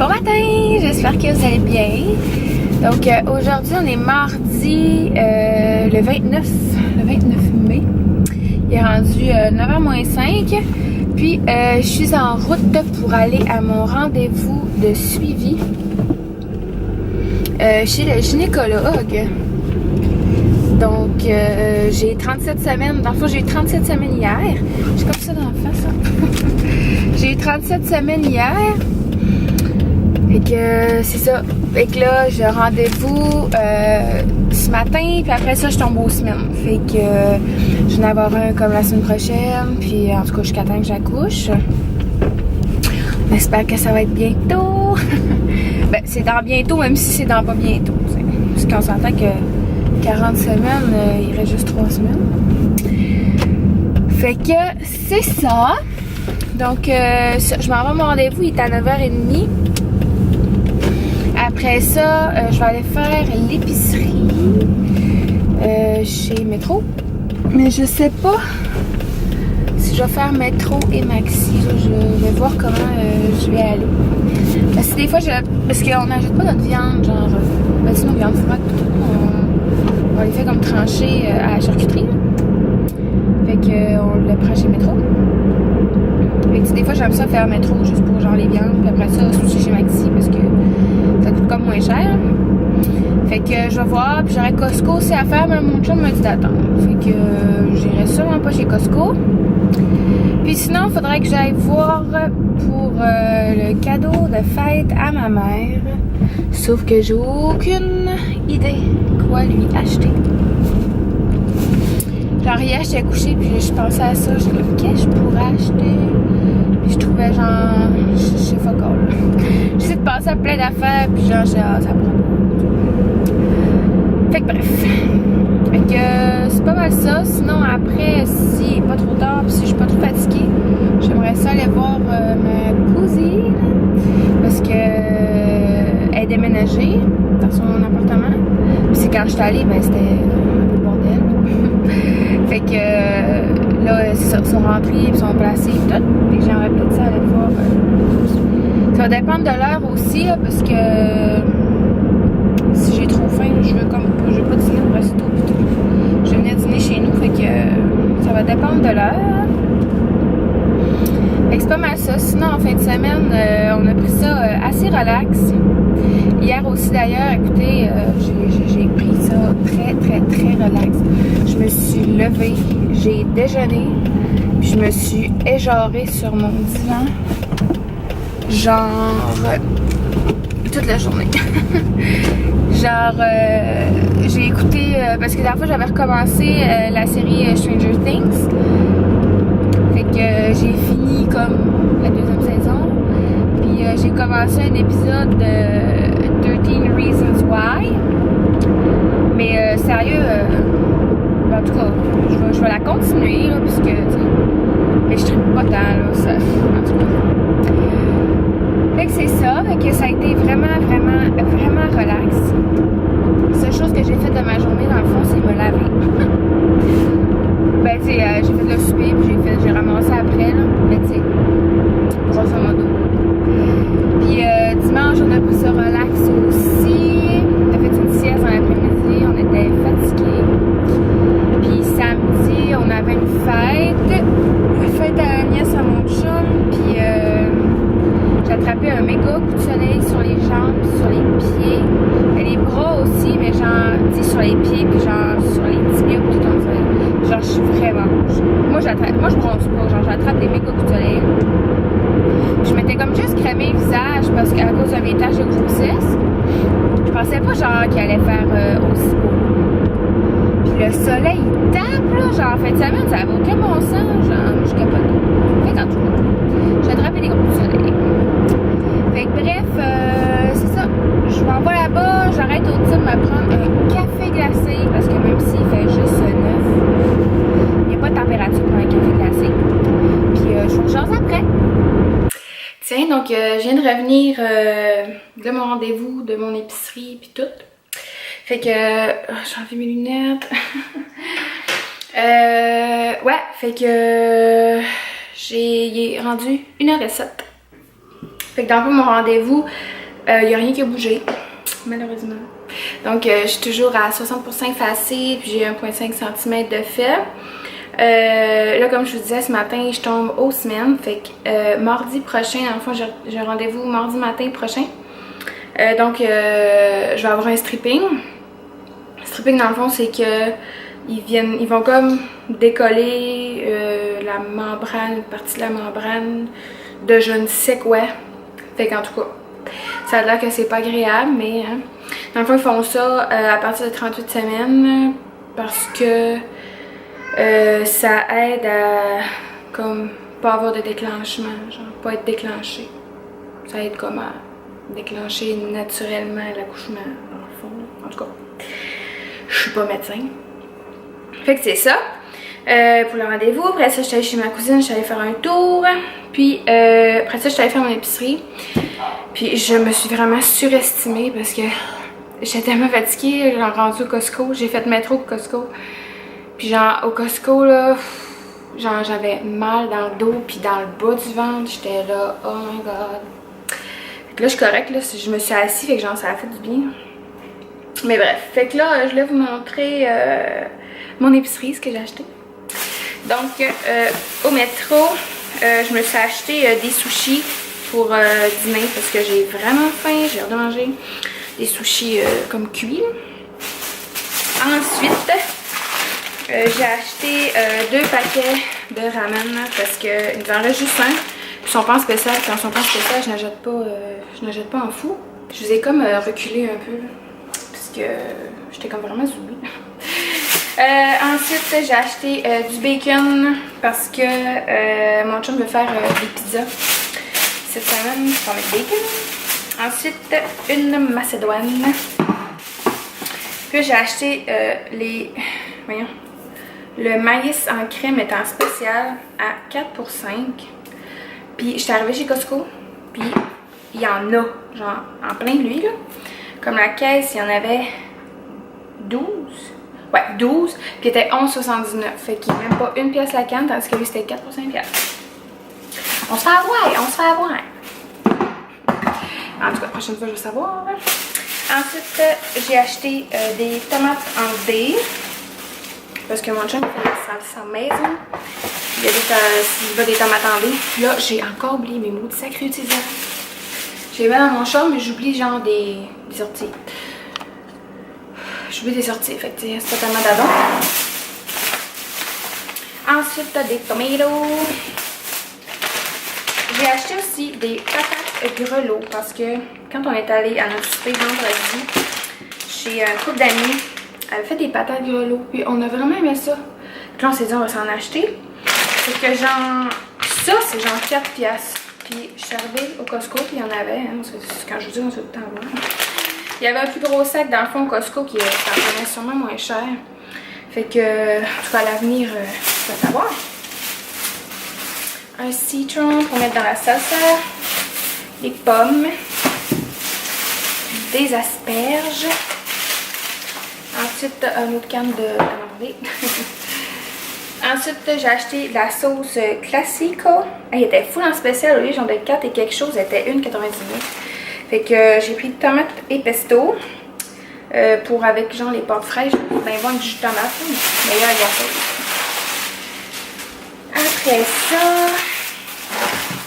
Bon matin, j'espère que vous allez bien. Donc aujourd'hui on est mardi le 29 mai. Il est rendu 9h moins 5. Puis je suis en route pour aller à mon rendez-vous de suivi chez le gynécologue. Donc j'ai 37 semaines. Dans le fond j'ai eu 37 semaines hier. J'ai comme ça dans la face. J'ai eu 37 semaines hier. Fait que c'est ça. Fait que là, j'ai rendez-vous ce matin, puis après ça, je tombe aux semaines. Fait que je vais en avoir un comme la semaine prochaine, puis en tout cas, jusqu'à temps que j'accouche. On espère que ça va être bientôt. Ben, c'est dans bientôt, même si c'est dans pas bientôt. T'sais. Parce qu'on s'entend que 40 semaines, il reste juste 3 semaines. Fait que c'est ça. Donc, je m'en vais à mon rendez-vous, il est à 9h30. Après ça, je vais aller faire l'épicerie chez Métro. Mais je sais pas si je vais faire Métro et Maxi. Je vais voir comment je vais aller. Parce que des fois, parce qu'on n'achète pas notre viande, genre, ben, sinon viande froide, on les fait comme trancher à la charcuterie. Fait qu'on le prend chez Métro. Fait que des fois, j'aime ça faire Métro juste pour genre les viandes. Puis après ça, sushi chez Maxi parce que ça coûte comme moins cher. Fait que je vais voir. Puis j'aurai Costco aussi à faire, mais mon chum m'a dit d'attendre. Fait que j'irai sûrement pas chez Costco. Puis sinon, il faudrait que j'aille voir pour le cadeau de fête à ma mère. Sauf que j'ai aucune idée quoi lui acheter. Genre hier, j'étais couchée, puis je pensais à ça. Je me disais, qu'est-ce que je pourrais acheter? Puis je trouvais genre, je sais pas quoi. J'essaie de penser à plein d'affaires, puis genre, ça prend pas. Fait que bref. Fait que c'est pas mal ça. Sinon, après, si pas trop tard, puis si je suis pas trop fatiguée, j'aimerais ça aller voir ma cousine. Parce que elle est déménagée dans son appartement. Puis c'est quand je suis allée, ben c'était un peu bordel. Fait que là, ils sont rentrés, ils sont placés et tout. Fait que j'aimerais peut-être ça aller voir. Ça va dépendre de l'heure aussi, là, parce que si j'ai trop faim, je veux pas dîner au resto. Je venais dîner chez nous, fait que ça va dépendre de l'heure. Fait que c'est pas mal ça. Sinon, en fin de semaine, on a pris ça assez relax. Hier aussi d'ailleurs, écoutez, j'ai pris ça très relax. Je me suis levée, j'ai déjeuné, puis je me suis éjarée sur mon divan, genre toute la journée. Genre, j'ai écouté, parce que la dernière fois j'avais recommencé la série Stranger Things. Fait que j'ai fini comme la deuxième saison. Puis j'ai commencé un épisode de 13 Reasons Why. Mais sérieux, en tout cas, je vais la continuer, là, puisque, tu sais, mais je tripe pas tant, là, ça, en tout cas. Fait que c'est ça, fait que ça a été vraiment relax. La seule chose que j'ai faite de ma journée, dans le fond, c'est me laver. Ben, tu sais, j'ai fait le souper, puis j'ai ramassé après, là, mais tu sais, grosso modo. Puis dimanche, on a pris ça relax aussi. On a fait une sieste dans l'après-midi, on était fatigués. Puis samedi, on avait une fête à la nièce à mon chum. Puis j'ai attrapé un méga coup de soleil sur les jambes, sur les pieds. Et les bras aussi, mais genre, tu sais, sur les pieds, puis genre sur les tibias, puis tout ça. Genre, je suis vraiment rouge. Moi, je bronze pas, genre, j'attrape des méga coups de soleil. Je m'étais comme juste crémé le visage parce qu'à cause de mes taches de grossesse, je pensais pas genre qu'il allait faire aussi beau. Puis le soleil il tape là, genre en fin de semaine, ça avait aucun bon sens, genre je capote. Fait qu'en tout cas, j'ai attrapé des gros coups de soleil. Fait que bref, c'est ça. Je m'en vais là-bas, j'arrête au type de me prendre un café glacé parce que même s'il fait juste 9, il n'y a pas de température pour un café glacé. Puis je vous rejoins après. Tiens, donc je viens de revenir de mon rendez-vous, de mon épicerie, puis tout. Fait que j'ai enlevé mes lunettes. Ouais, fait que il est rendu 1h07. Fait que dans le fond, mon rendez-vous, il n'y a rien qui a bougé, malheureusement. Donc, je suis toujours à 60% effacée, puis j'ai 1,5 cm de fait. Là, comme je vous disais, ce matin, je tombe aux semaines. Fait que mardi prochain, dans le fond, j'ai un rendez-vous mardi matin prochain. Donc, je vais avoir un stripping. Le stripping, dans le fond, c'est que ils vont comme décoller la membrane, une partie de la membrane de je ne sais quoi. Fait qu'en tout cas, ça a l'air que c'est pas agréable, mais hein, dans le fond, ils font ça à partir de 38 semaines parce que ça aide à comme pas avoir de déclenchement, genre pas être déclenché. Ça aide comme à déclencher naturellement l'accouchement, dans le fond. En tout cas, je suis pas médecin. Fait que c'est ça. Pour le rendez-vous. Après ça, je suis allée chez ma cousine, je suis allée faire un tour. Puis après ça, je suis allée faire mon épicerie. Puis je me suis vraiment surestimée parce que j'étais tellement fatiguée. J'ai rendu au Costco. J'ai fait métro au Costco. Puis genre au Costco là, genre j'avais mal dans le dos puis dans le bas du ventre. J'étais là, oh my god. Fait que là, je suis correcte là. Je me suis assise, fait que genre ça a fait du bien. Mais bref, fait que là, je voulais vous montrer mon épicerie, ce que j'ai acheté. Donc, au métro, je me suis acheté des sushis pour dîner parce que j'ai vraiment faim, j'ai hâte de manger des sushis comme cuits. Ensuite, j'ai acheté 2 paquets de ramen parce qu'ils nous en restent juste 5. Ils sont pas en spécial. Quand ils sont pas en spécial, je n'achète pas en fou. Je vous ai comme reculé un peu parce que j'étais comme vraiment zoubie. Ensuite, j'ai acheté du bacon parce que mon chum veut faire des pizzas cette semaine avec bacon. Ensuite, une macédoine. Puis j'ai acheté le maïs en crème est en spécial à 4 pour 5. Puis j'étais arrivée chez Costco, puis il y en a, genre en plein de lui là. Comme la caisse, il y en avait 12. Ouais, 12, puis il était 11,79. Fait qu'il n'y a même pas une pièce la canne, tandis que lui c'était 4 pour 5 pièces. On se fait avoir. En tout cas, la prochaine fois, je vais savoir. Ensuite, j'ai acheté des tomates en dés. Parce que mon chum fait sa maison. Il y a des tomates en dés. Puis là, j'ai encore oublié mes mots de sacré utilisateurs. J'ai mis dans mon char, mais j'oublie genre des orties. J'oublie des sorties, fait que c'est totalement d'adon. Ensuite, t'as des tomatos. J'ai acheté aussi des patates grelots parce que quand on est allé à notre souper vendredi, chez un couple d'amis, elle avait fait des patates grelots, puis on a vraiment aimé ça. Puis là, on s'est dit, on va s'en acheter. Fait que genre, ça, c'est genre 4 piastres. Puis je suis arrivée au Costco, puis il y en avait, hein, quand je vous dis, on se tout le temps voir. Il y avait un plus gros sac dans le fond Costco qui est sûrement moins cher. Fait que, en tout cas, à l'avenir, tu vas savoir. Un citron pour mettre dans la salsa. Des pommes. Des asperges. Ensuite, un autre canne de marmelade. Ensuite, j'ai acheté la sauce Classico. Elle était full en spécial. Au lieu genre de 4 et quelque chose, elle était 1,99. Fait que j'ai pris tomate et pesto pour avec genre les pâtes fraîches. Ben bon, du jus de tomate, meilleur gâteau. Après ça,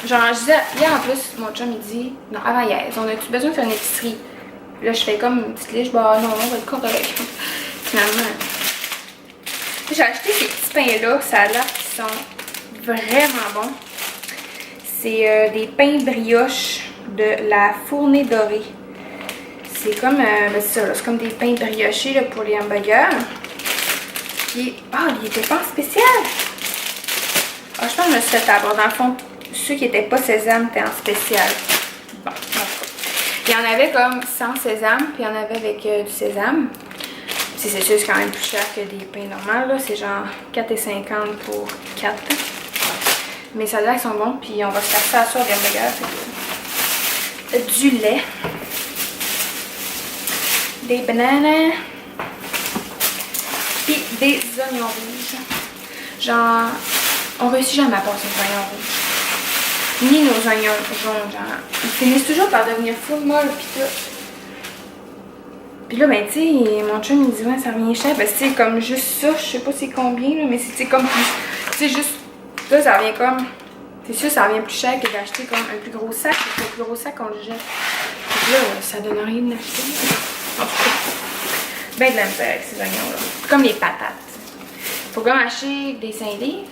genre je disais, hier en plus, mon chum il dit, non avant hier, on a-tu besoin de faire une épicerie? Là je fais comme une petite liste, bah non, on va être correct. Finalement. J'ai acheté ces petits pains-là, ça a l'air qu'ils sont vraiment bons. C'est des pains brioches de la Fournée Dorée. C'est comme, ben c'est ça, c'est comme des pains briochés là, pour les hamburgers. Puis, il était pas en spécial. Je pense que je me suis fait avoir. Dans le fond, ceux qui n'étaient pas sésame étaient en spécial. Bon, en tout cas. Il y en avait comme sans sésame, puis il y en avait avec du sésame. C'est sûr, c'est quand même plus cher que des pains normaux. C'est genre 4,50 pour 4. Mais ça a l'air qu'ils sont bons, puis on va se faire ça à soir des hamburgers. Du lait, des bananes, puis des oignons rouges. Genre, on réussit jamais à passer des oignons rouges. ni nos oignons jaunes, genre. Ils finissent toujours par devenir full molle pis tout. Pis là, ben, tu sais, mon chum, il dit, ouais, ça revient cher. Ben, c'est comme juste ça, je sais pas c'est combien, là, mais c'est comme plus. Tu sais, juste. Là, ça revient comme. C'est sûr, ça revient plus cher que d'acheter comme un plus gros sac. Parce que le plus gros sac, on le jette. Puis là, ça donne rien d'acheter. En tout cas, ben de la misère avec ces oignons-là. Comme les patates. Faut comme acheter des 5 livres.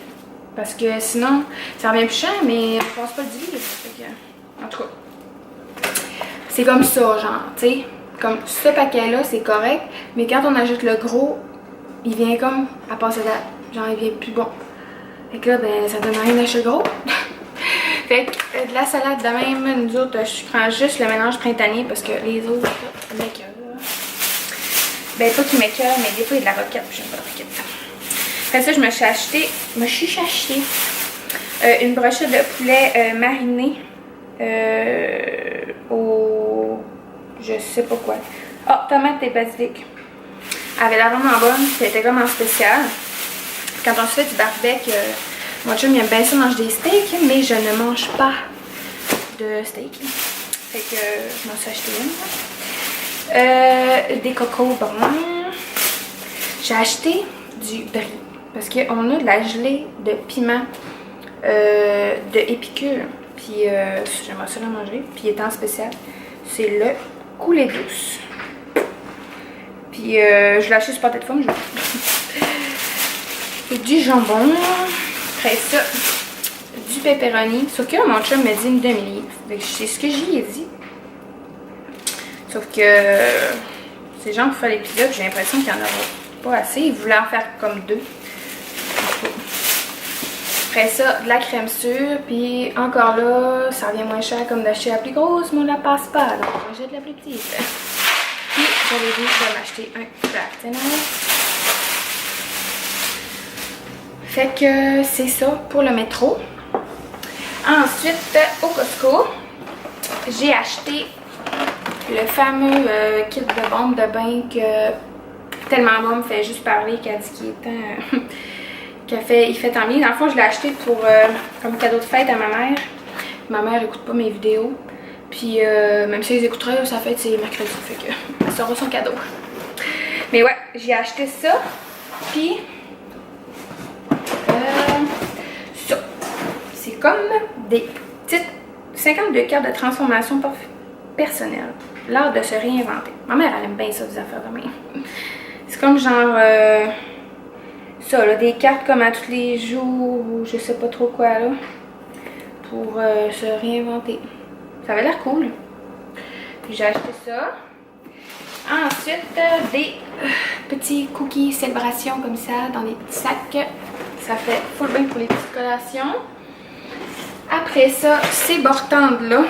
Parce que sinon, ça revient plus cher, mais on passe pas le 10 livres. Fait que, en tout cas, c'est comme ça, genre, tu sais. Comme ce paquet-là, c'est correct. Mais quand on ajoute le gros, il vient comme à passer date. Genre, il vient plus bon. Fait que là, ben, ça donne rien d'acheter le gros. Fait que de la salade de même, nous autres, je prends juste le mélange printanier parce que les autres, m'écœurent. Ben, pas qu'ils m'écœurent, mais des fois, il y a de la roquette, puis j'aime pas la roquette. Après ça, je me suis acheté une brochette de poulet mariné au... je sais pas quoi. Ah, tomate et basilic. Elle avait l'air vraiment bonne, c'était comme en spécial. Quand on se fait du barbecue, mon chum il aime bien ça manger des steaks, mais je ne mange pas de steak. Fait que je m'en suis acheté une. Des cocos bruns. J'ai acheté du brie. Parce qu'on a de la gelée de piment de Épicure. Puis j'aimerais ça la manger. Puis il est en spécial. C'est le coulée douce. Puis je l'ai acheté sur Pâté de Femme. Et du jambon. Après ça, du pepperoni. Sauf que là, mon chum m'a dit une demi-livre. C'est ce que j'y ai dit. Sauf que c'est genre pour faire les pizzas, j'ai l'impression qu'il n'y en aura pas assez. Il voulait en faire comme 2. Après ça, de la crème sûre. Puis encore là, ça revient moins cher comme d'acheter la plus grosse, mais on la passe pas. Donc j'achète la plus petite. Puis j'avais dit de m'acheter un Kraft. Fait que c'est ça pour le métro. Ensuite, au Costco, j'ai acheté le fameux kit de bombe de bain que tellement bon me fait juste parler qu'elle dit qu'il est temps il fait tant bien. Dans le fond, je l'ai acheté pour comme cadeau de fête à ma mère. Ma mère écoute pas mes vidéos. Puis même si elle les écouterait, sa fête c'est mercredi. Fait que ça sera son cadeau. Mais ouais, j'ai acheté ça. Puis ça. C'est comme des petites 52 cartes de transformation personnelle. L'art de se réinventer. Ma mère, elle aime bien ça, des affaires de même. C'est comme genre ça, là, des cartes comme à tous les jours ou je sais pas trop quoi, là. Pour se réinventer. Ça avait l'air cool. Puis j'ai acheté ça. Ensuite, des petits cookies célébration comme ça, dans des petits sacs. Ça fait full bien pour les petites collations. Après ça, ces bortandes là.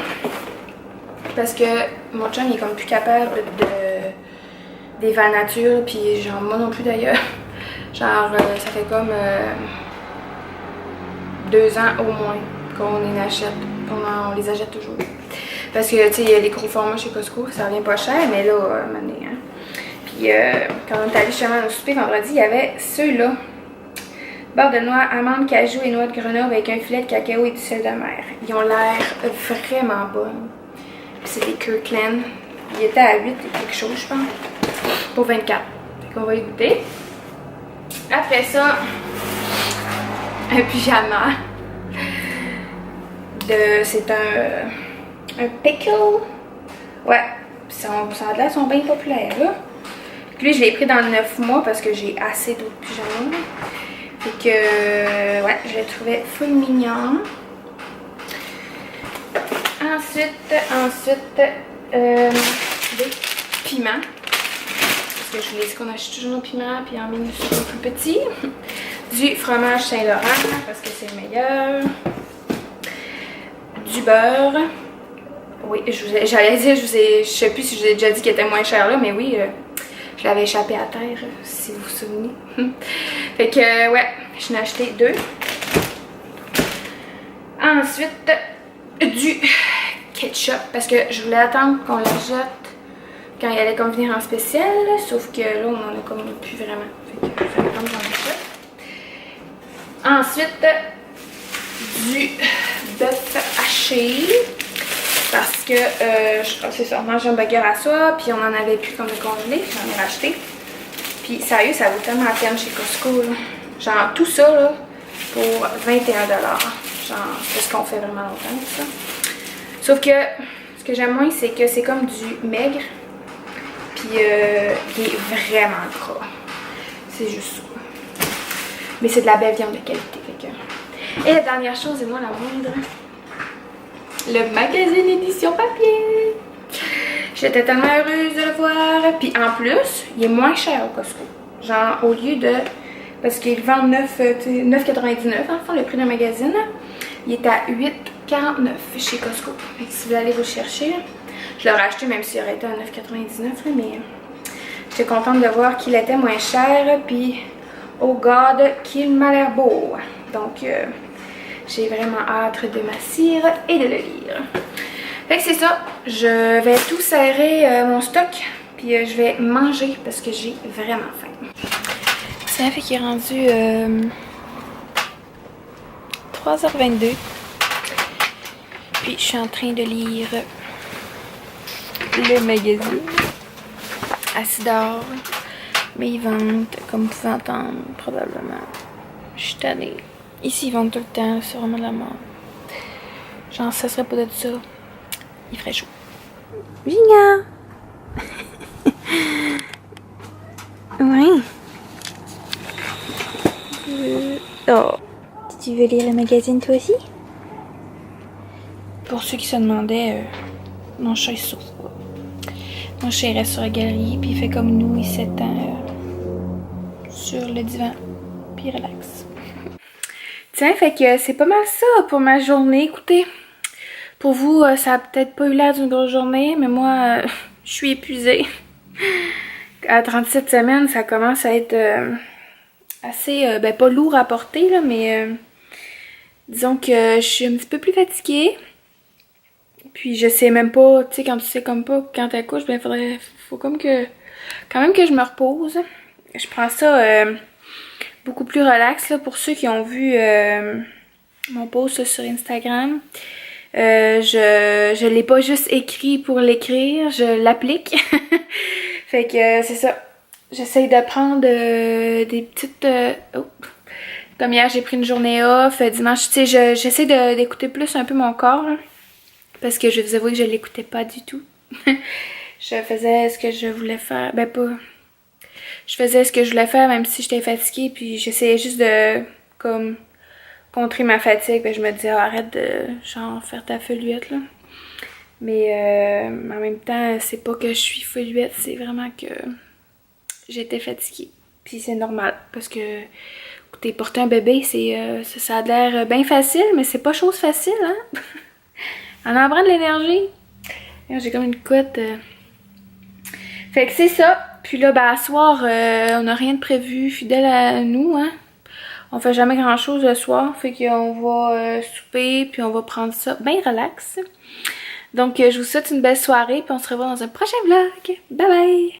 Parce que mon chum il est comme plus capable des Val Nature, puis genre moi non plus d'ailleurs. Genre ça fait comme 2 ans au moins qu'on les achète. On les achète toujours. Parce que tu sais, il y a les gros formats chez Costco, ça revient pas cher, mais là, mané, hein. Puis quand on est allé justement au souper vendredi, il y avait ceux-là. Beurre de noix, amandes, cajou et noix de Grenoble avec un filet de cacao et du sel de mer. Ils ont l'air vraiment bons. Puis c'est des Kirkland. Il était à 8 et quelque chose, je pense. Pour 24. Fait qu'on va y goûter. Après ça, un pyjama. C'est un pickle. Ouais. Ça a l'air, sont bien populaires, là. Puis lui, je l'ai pris dans le 9 mois parce que j'ai assez d'autres pyjamas. Fait que, ouais, je le trouvais full mignon. Ensuite, des piments. Parce que je vous l'ai dit qu'on achète toujours nos piments, puis en minuscule plus petit. Du fromage Saint-Laurent, parce que c'est le meilleur. Du beurre. Oui, j'allais dire, je sais plus si je vous ai déjà dit qu'il était moins cher là, mais oui, je l'avais échappé à terre, si vous vous souvenez. Fait que, ouais, je n'ai acheté 2. Ensuite, du ketchup, parce que je voulais attendre qu'on l'achète quand il allait comme venir en spécial, sauf que là, on en a comme plus vraiment. Fait que ça dépend que j'en achète. Ensuite, du bœuf haché. Parce que, c'est ça, on mange un burger à soi, puis on en avait plus comme de congelé, j'en ai racheté. Puis sérieux, ça vaut tellement la peine chez Costco, là. Genre tout ça, là, pour 21$. Genre, c'est ce qu'on fait vraiment longtemps, ça. Sauf que, ce que j'aime moins, c'est que c'est comme du maigre. Puis, il est vraiment gras. C'est juste ça. Mais c'est de la belle viande de qualité, fait que... Et la dernière chose, et moi la moindre, le magazine édition papier. J'étais tellement heureuse de le voir. Puis en plus, il est moins cher au Costco. Genre, au lieu de... Parce qu'ils vendent 9,99$, en fond, le prix d'un magazine. Il est à 8,49$ chez Costco. Fait que si vous allez vous chercher, je l'aurais acheté même s'il aurait été à 9,99$, mais j'étais contente de voir qu'il était moins cher. Puis, oh God, qu'il m'a l'air beau. Donc, j'ai vraiment hâte de m'assire et de le lire. Fait que c'est ça. Je vais tout serrer mon stock. Puis je vais manger parce que j'ai vraiment faim. Ça fait qu'il est rendu 3h22. Puis je suis en train de lire le magazine à 6$. Mais ils vendent, comme vous pouvez entendre, probablement. Je suis tannée. Ici, ils vendent tout le temps, c'est vraiment de la mort. Genre, ça serait pas de ça, il ferait chaud. Gina! Oui. Oh. Tu veux lire le magazine toi aussi? Pour ceux qui se demandaient, mon chat il souffre pas. Mon chat il reste sur la galerie, puis il fait comme nous, il s'étend sur le divan, puis il relaxe. Tiens, fait que c'est pas mal ça pour ma journée. Écoutez, pour vous, ça a peut-être pas eu l'air d'une grosse journée, mais moi, je suis épuisée. À 37 semaines, ça commence à être assez, ben pas lourd à porter, là, mais disons que je suis un petit peu plus fatiguée. Puis je sais même pas, tu sais, quand tu sais comme pas quand t'accouches, ben faut comme que, quand même que je me repose. Je prends ça beaucoup plus relax, là, pour ceux qui ont vu mon post sur Instagram. Je l'ai pas juste écrit pour l'écrire, je l'applique. Fait que c'est ça. J'essaye de prendre des petites... Comme hier, j'ai pris une journée off. Dimanche, tu sais, j'essaie d'écouter plus un peu mon corps. Là, parce que je vous avoue que je l'écoutais pas du tout. Je faisais ce que je voulais faire. Ben pas... Je faisais ce que je voulais faire même si j'étais fatiguée. Puis j'essayais juste de... comme... contrer ma fatigue. Ben je me disais, oh, arrête de... genre, faire ta feluette, là. Mais en même temps, c'est pas que je suis feluette. C'est vraiment que... j'étais fatiguée. Puis c'est normal. Parce que... écoutez, porter un bébé, ça a l'air bien facile. Mais c'est pas chose facile, hein. On en prend de l'énergie. J'ai comme une couette. Fait que c'est ça. Puis là, ben, à soir, on n'a rien de prévu fidèle à nous, hein. On fait jamais grand chose le soir. Fait qu'on va souper, puis on va prendre ça bien relax. Donc, je vous souhaite une belle soirée, puis on se revoit dans un prochain vlog. Bye bye!